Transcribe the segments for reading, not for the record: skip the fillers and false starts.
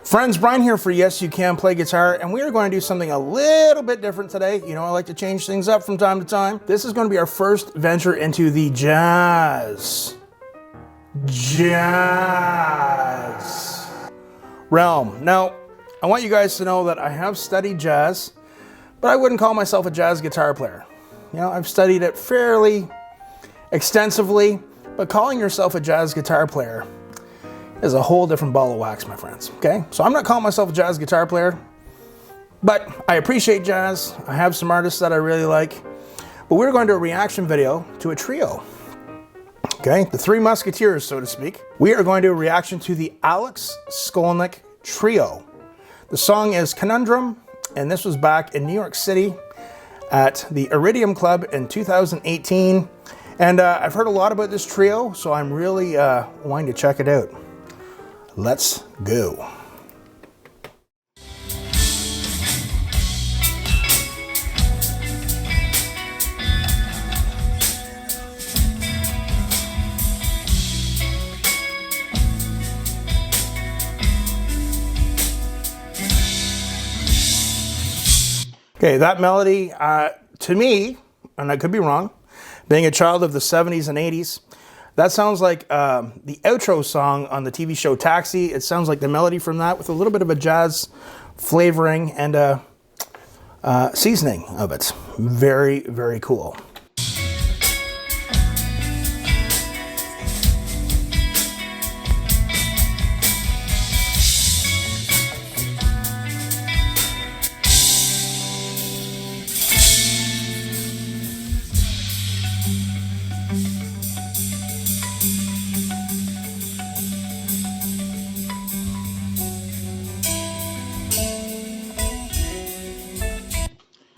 Friends, Brian here for Yes You Can Play Guitar, and we are going to do something a little bit different today. You know, I like to change things up from time to time. This is going to be our first venture into the jazz realm. Now, I want you guys to know that I have studied jazz, but I wouldn't call myself a jazz guitar player. You know, I've studied it fairly extensively, but calling yourself a jazz guitar player is a whole different ball of wax, my friends, okay? So I'm not calling myself a jazz guitar player, but I appreciate jazz. I have some artists that I really like, but we're going to do a reaction video to a trio, okay? The Three Musketeers, so to speak. We are going to do a reaction to the Alex Skolnick Trio. The song is Conundrum, and this was back in New York City at the Iridium Club in 2018. And I've heard a lot about this trio, so I'm really wanting to check it out. Let's go. Okay, that melody, to me, and I could be wrong, being a child of the 70s and 80s, that sounds like the outro song on the TV show Taxi. It sounds like the melody from that with a little bit of a jazz flavoring and seasoning of it. Very, very cool.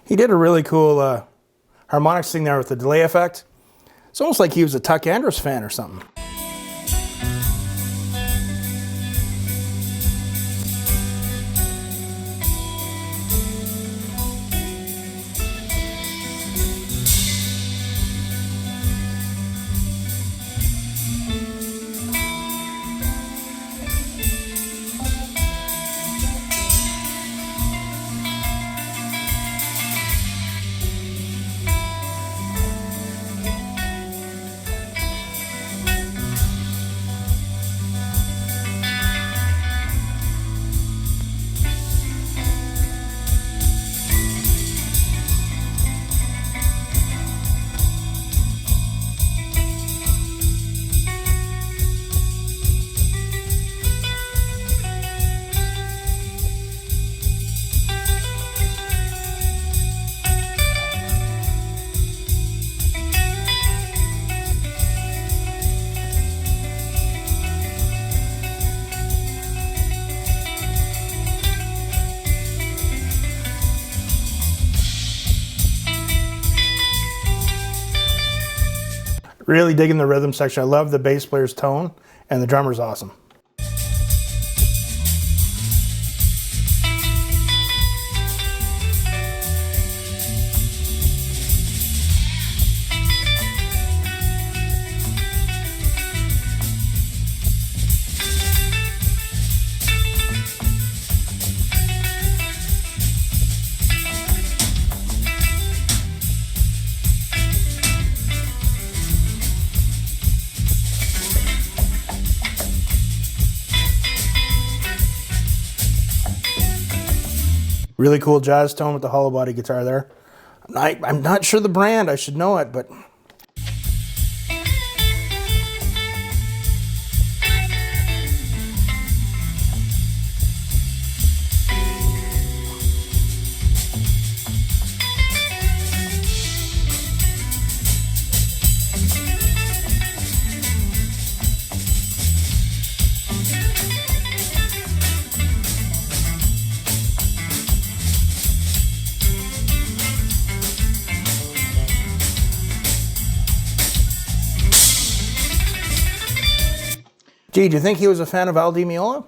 He did a really cool harmonics thing there with the delay effect. It's almost like he was a Tuck Andrews fan or something. Really digging the rhythm section. I love the bass player's tone, and the drummer's awesome. Really cool jazz tone with the hollow body guitar there. I'm not sure the brand, I should know it, but gee, do you think he was a fan of Al Di Meola?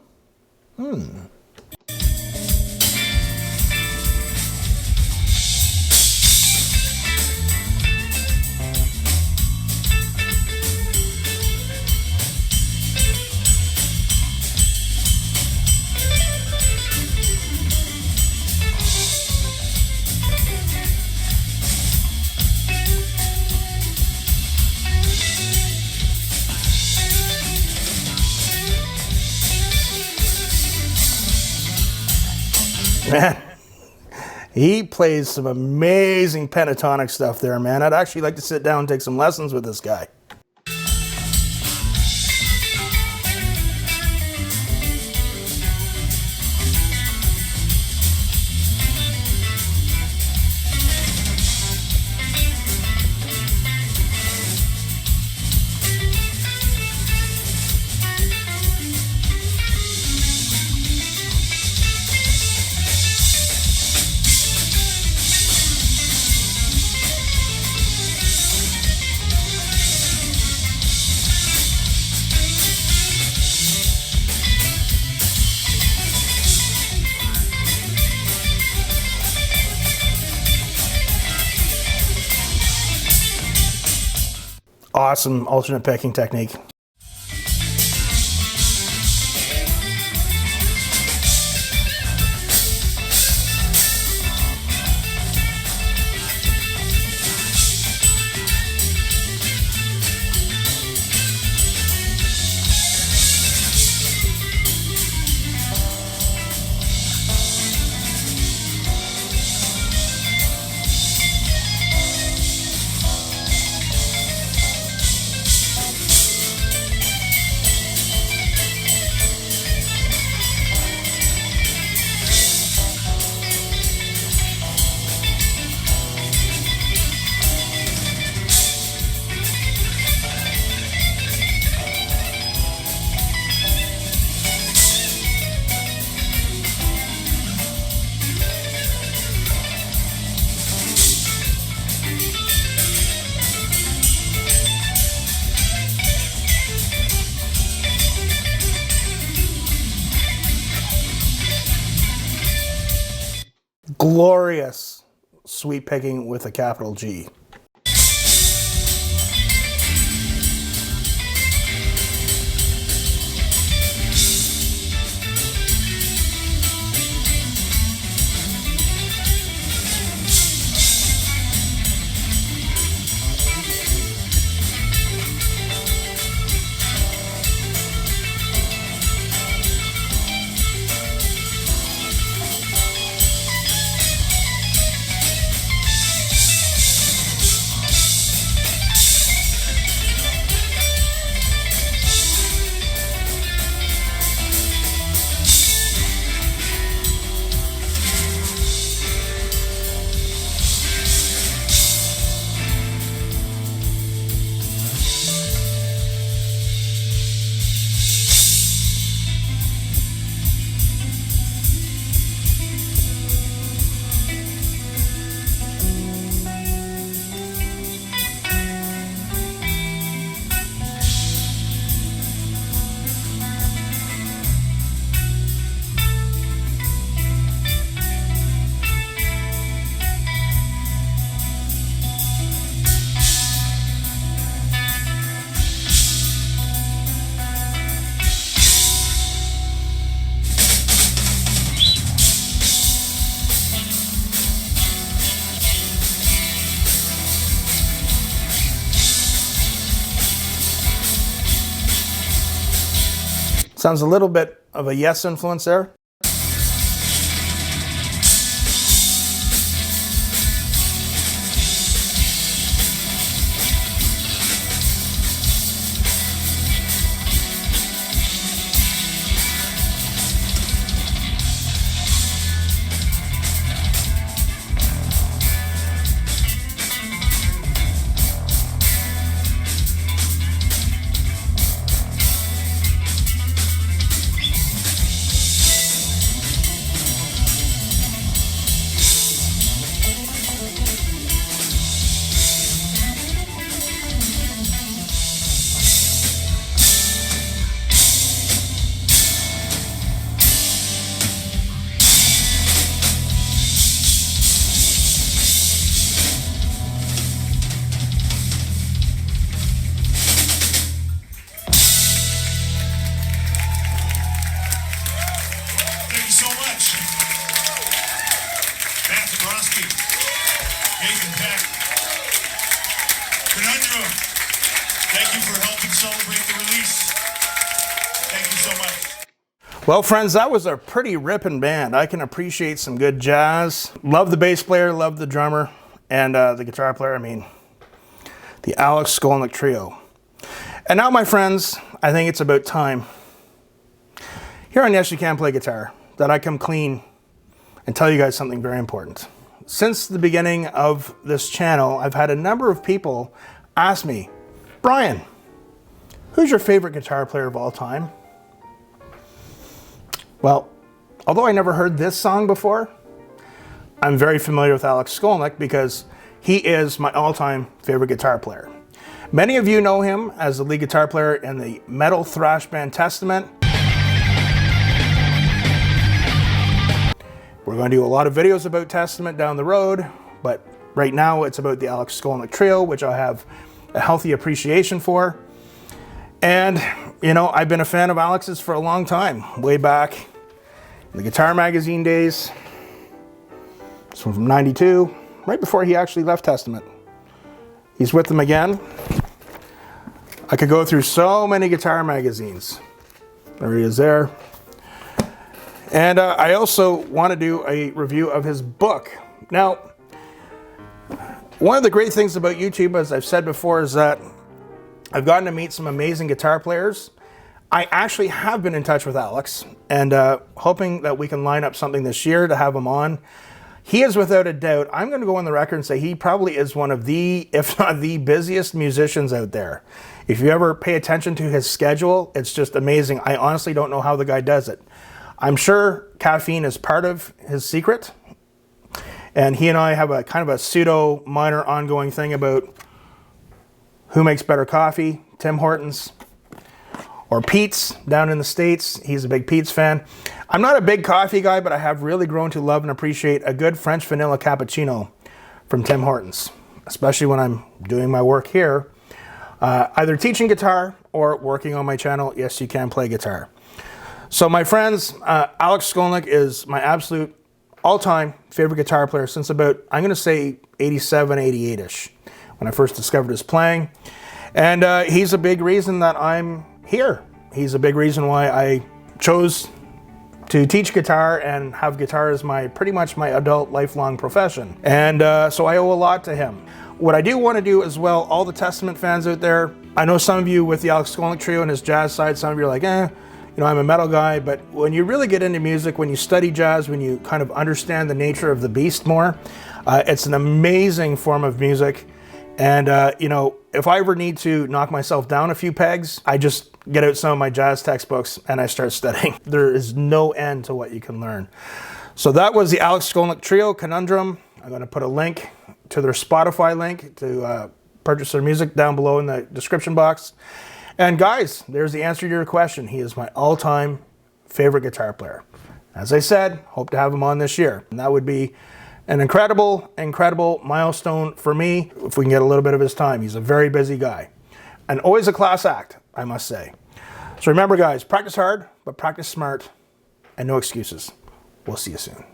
Man, he plays some amazing pentatonic stuff there, man. I'd actually like to sit down and take some lessons with this guy. Awesome alternate picking technique. Glorious sweep picking with a capital G. Sounds a little bit of a Yes influence there. Conundrum, thank you for helping celebrate the release. Thank you so much. Well, friends, that was a pretty ripping band. I can appreciate some good jazz. Love the bass player, love the drummer, and the guitar player. I mean, the Alex Skolnick Trio. And now, my friends, I think it's about time here on Yes You Can Play Guitar that I come clean and tell you guys something very important. Since the beginning of this channel, I've had a number of people ask me, Brian, who's your favorite guitar player of all time? Well, although I never heard this song before, I'm very familiar with Alex Skolnick because he is my all-time favorite guitar player. Many of you know him as the lead guitar player in the metal thrash band Testament. We're going to do a lot of videos about Testament down the road, but right now it's about the Alex Skolnick Trio, which I have a healthy appreciation for. And, you know, I've been a fan of Alex's for a long time, way back in the Guitar Magazine days. This one from '92, right before he actually left Testament. He's with them again. I could go through so many guitar magazines. There he is there. And I also want to do a review of his book. Now, one of the great things about YouTube, as I've said before, is that I've gotten to meet some amazing guitar players. I actually have been in touch with Alex and hoping that we can line up something this year to have him on. He is without a doubt, I'm going to go on the record and say he probably is one of the, if not the busiest musicians out there. If you ever pay attention to his schedule, it's just amazing. I honestly don't know how the guy does it. I'm sure caffeine is part of his secret. And he and I have a kind of a pseudo minor ongoing thing about who makes better coffee, Tim Hortons or Pete's down in the States. He's a big Pete's fan. I'm not a big coffee guy, but I have really grown to love and appreciate a good French vanilla cappuccino from Tim Hortons, especially when I'm doing my work here, either teaching guitar or working on my channel, Yes You Can Play Guitar. So my friends, Alex Skolnick is my absolute all-time favorite guitar player since about, I'm going to say 87, 88-ish, when I first discovered his playing. And he's a big reason that I'm here. He's a big reason why I chose to teach guitar and have guitar as pretty much my adult lifelong profession. And so I owe a lot to him. What I do want to do as well, all the Testament fans out there, I know some of you with the Alex Skolnick Trio and his jazz side, some of you are like, you know, I'm a metal guy, but when you really get into music, when you study jazz, when you kind of understand the nature of the beast more, it's an amazing form of music. And, you know, if I ever need to knock myself down a few pegs, I just get out some of my jazz textbooks and I start studying. There is no end to what you can learn. So that was the Alex Skolnick Trio, Conundrum. I'm going to put a link to their Spotify link to purchase their music down below in the description box. And guys, there's the answer to your question. He is my all-time favorite guitar player. As I said, hope to have him on this year. And that would be an incredible, incredible milestone for me if we can get a little bit of his time. He's a very busy guy. And always a class act, I must say. So remember guys, practice hard, but practice smart, and no excuses. We'll see you soon.